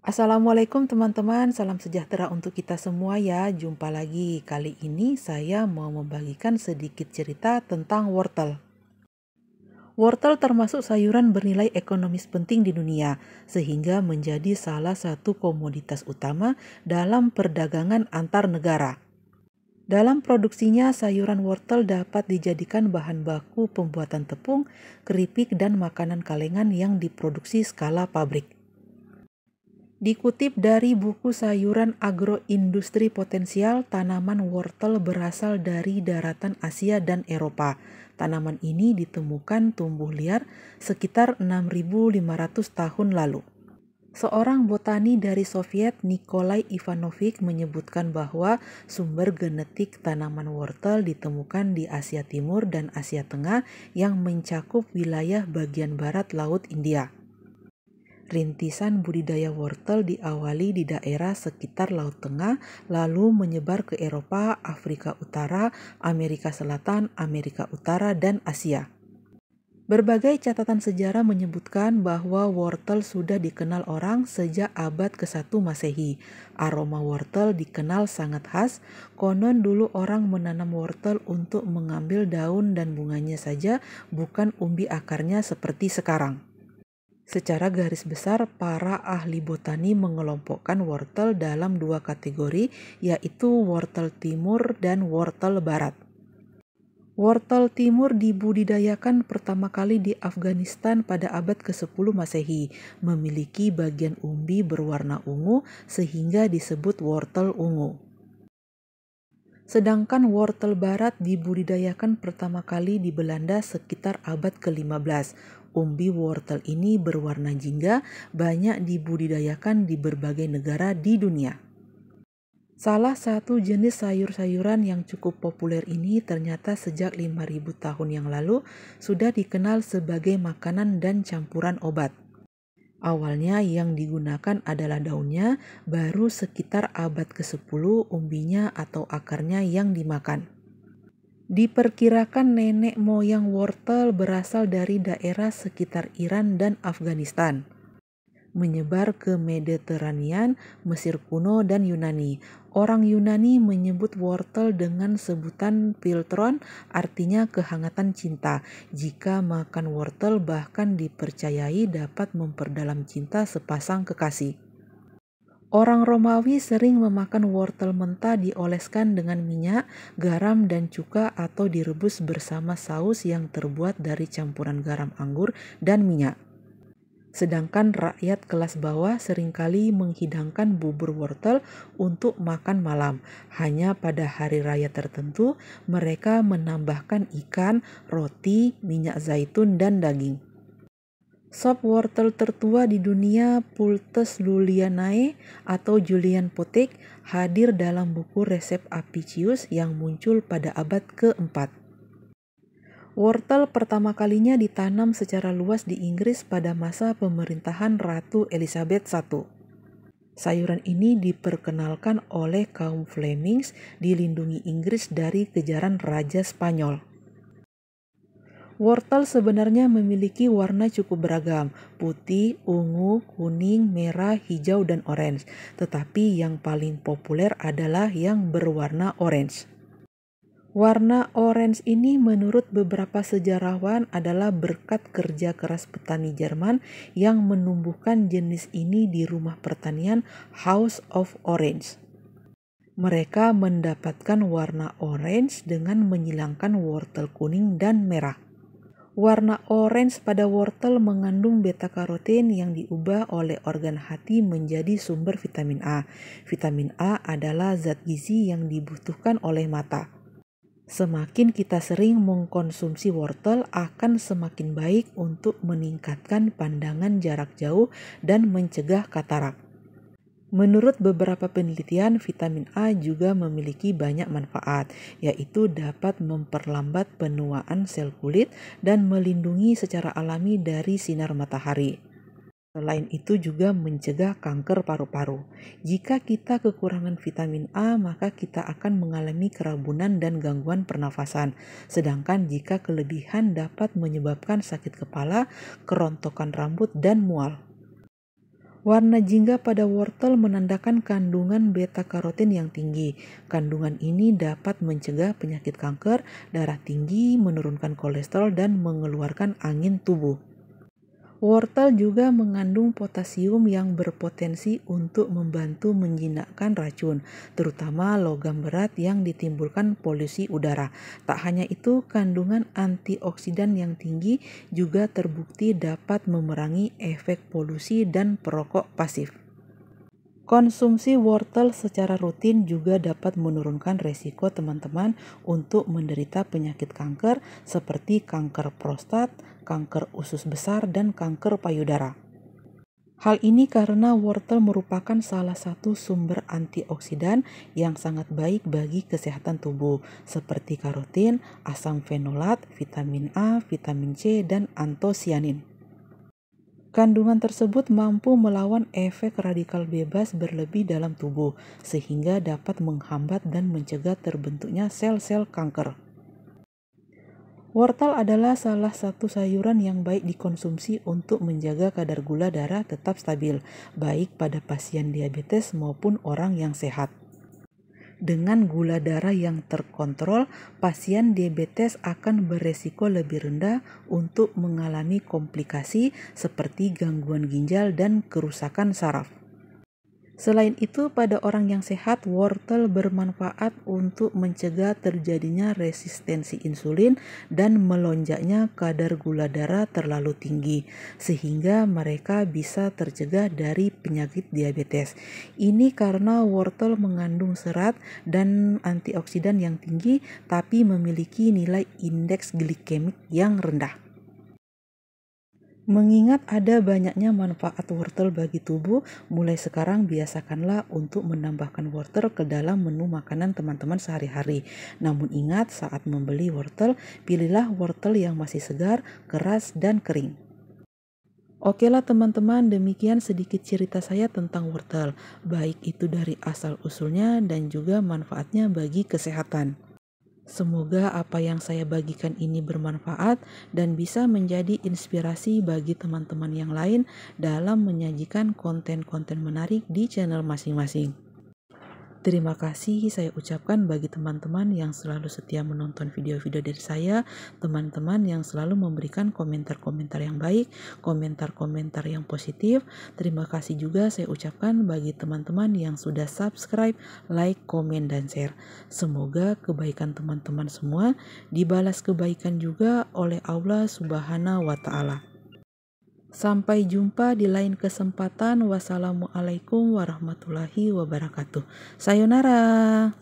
Assalamualaikum teman-teman, salam sejahtera untuk kita semua ya. Jumpa lagi. Kali ini saya mau membagikan sedikit cerita tentang wortel. Wortel termasuk sayuran bernilai ekonomis penting di dunia, sehingga menjadi salah satu komoditas utama dalam perdagangan antar negara. Dalam produksinya, sayuran wortel dapat dijadikan bahan baku pembuatan tepung, keripik, dan makanan kalengan yang diproduksi skala pabrik. Dikutip dari buku Sayuran Agroindustri Potensial, tanaman wortel berasal dari daratan Asia dan Eropa. Tanaman ini ditemukan tumbuh liar sekitar 6.500 tahun lalu. Seorang botani dari Soviet, Nikolai Ivanovich, menyebutkan bahwa sumber genetik tanaman wortel ditemukan di Asia Timur dan Asia Tengah yang mencakup wilayah bagian barat Laut India. Rintisan budidaya wortel diawali di daerah sekitar Laut Tengah, lalu menyebar ke Eropa, Afrika Utara, Amerika Selatan, Amerika Utara, dan Asia. Berbagai catatan sejarah menyebutkan bahwa wortel sudah dikenal orang sejak abad ke-1 Masehi. Aroma wortel dikenal sangat khas, konon dulu orang menanam wortel untuk mengambil daun dan bunganya saja, bukan umbi akarnya seperti sekarang. Secara garis besar, para ahli botani mengelompokkan wortel dalam dua kategori, yaitu wortel timur dan wortel barat. Wortel timur dibudidayakan pertama kali di Afghanistan pada abad ke-10 Masehi, memiliki bagian umbi berwarna ungu sehingga disebut wortel ungu. Sedangkan wortel barat dibudidayakan pertama kali di Belanda sekitar abad ke-15. Umbi wortel ini berwarna jingga, banyak dibudidayakan di berbagai negara di dunia. Salah satu jenis sayur-sayuran yang cukup populer ini ternyata sejak 5.000 tahun yang lalu sudah dikenal sebagai makanan dan campuran obat. Awalnya yang digunakan adalah daunnya, baru sekitar abad ke-10 umbinya atau akarnya yang dimakan. Diperkirakan nenek moyang wortel berasal dari daerah sekitar Iran dan Afghanistan, menyebar ke Mediterania, Mesir kuno, dan Yunani. Orang Yunani menyebut wortel dengan sebutan piltron, artinya kehangatan cinta. Jika makan wortel bahkan dipercayai dapat memperdalam cinta sepasang kekasih. Orang Romawi sering memakan wortel mentah dioleskan dengan minyak, garam, dan cuka atau direbus bersama saus yang terbuat dari campuran garam anggur dan minyak. Sedangkan rakyat kelas bawah seringkali menghidangkan bubur wortel untuk makan malam. Hanya pada hari raya tertentu, mereka menambahkan ikan, roti, minyak zaitun, dan daging. Sop wortel tertua di dunia, Pultes Julianae atau Julian Potek, hadir dalam buku resep Apicius yang muncul pada abad ke-4. Wortel pertama kalinya ditanam secara luas di Inggris pada masa pemerintahan Ratu Elizabeth I. Sayuran ini diperkenalkan oleh kaum Flemings, dilindungi Inggris dari kejaran Raja Spanyol. Wortel sebenarnya memiliki warna cukup beragam, putih, ungu, kuning, merah, hijau, dan orange. Tetapi yang paling populer adalah yang berwarna orange. Warna orange ini menurut beberapa sejarawan adalah berkat kerja keras petani Jerman yang menumbuhkan jenis ini di rumah pertanian House of Orange. Mereka mendapatkan warna orange dengan menyilangkan wortel kuning dan merah. Warna orange pada wortel mengandung beta-karoten yang diubah oleh organ hati menjadi sumber vitamin A. Vitamin A adalah zat gizi yang dibutuhkan oleh mata. Semakin kita sering mengkonsumsi wortel akan semakin baik untuk meningkatkan pandangan jarak jauh dan mencegah katarak. Menurut beberapa penelitian, vitamin A juga memiliki banyak manfaat, yaitu dapat memperlambat penuaan sel kulit dan melindungi secara alami dari sinar matahari. Selain itu juga mencegah kanker paru-paru. Jika kita kekurangan vitamin A, maka kita akan mengalami kerabunan dan gangguan pernafasan. Sedangkan jika kelebihan dapat menyebabkan sakit kepala, kerontokan rambut, dan mual. Warna jingga pada wortel menandakan kandungan beta-karotin yang tinggi. Kandungan ini dapat mencegah penyakit kanker, darah tinggi, menurunkan kolesterol, dan mengeluarkan angin tubuh. Wortel juga mengandung potasium yang berpotensi untuk membantu menjinakkan racun, terutama logam berat yang ditimbulkan polusi udara. Tak hanya itu, kandungan antioksidan yang tinggi juga terbukti dapat memerangi efek polusi dan perokok pasif. Konsumsi wortel secara rutin juga dapat menurunkan resiko teman-teman untuk menderita penyakit kanker seperti kanker prostat, kanker usus besar, dan kanker payudara. Hal ini karena wortel merupakan salah satu sumber antioksidan yang sangat baik bagi kesehatan tubuh, seperti karotin, asam fenolat, vitamin A, vitamin C, dan antosianin. Kandungan tersebut mampu melawan efek radikal bebas berlebih dalam tubuh, sehingga dapat menghambat dan mencegah terbentuknya sel-sel kanker. Wortel adalah salah satu sayuran yang baik dikonsumsi untuk menjaga kadar gula darah tetap stabil, baik pada pasien diabetes maupun orang yang sehat. Dengan gula darah yang terkontrol, pasien diabetes akan beresiko lebih rendah untuk mengalami komplikasi seperti gangguan ginjal dan kerusakan saraf. Selain itu, pada orang yang sehat, wortel bermanfaat untuk mencegah terjadinya resistensi insulin dan melonjaknya kadar gula darah terlalu tinggi, sehingga mereka bisa tercegah dari penyakit diabetes. Ini karena wortel mengandung serat dan antioksidan yang tinggi, tapi memiliki nilai indeks glikemik yang rendah. Mengingat ada banyaknya manfaat wortel bagi tubuh, mulai sekarang biasakanlah untuk menambahkan wortel ke dalam menu makanan teman-teman sehari-hari. Namun ingat, saat membeli wortel, pilihlah wortel yang masih segar, keras, dan kering. Okelah teman-teman, demikian sedikit cerita saya tentang wortel, baik itu dari asal-usulnya dan juga manfaatnya bagi kesehatan. Semoga apa yang saya bagikan ini bermanfaat dan bisa menjadi inspirasi bagi teman-teman yang lain dalam menyajikan konten-konten menarik di channel masing-masing. Terima kasih saya ucapkan bagi teman-teman yang selalu setia menonton video-video dari saya, teman-teman yang selalu memberikan komentar-komentar yang baik, komentar-komentar yang positif. Terima kasih juga saya ucapkan bagi teman-teman yang sudah subscribe, like, komen, dan share. Semoga kebaikan teman-teman semua dibalas kebaikan juga oleh Allah Subhanahu wa Ta'ala. Sampai jumpa di lain kesempatan. Wassalamualaikum warahmatullahi wabarakatuh. Sayonara.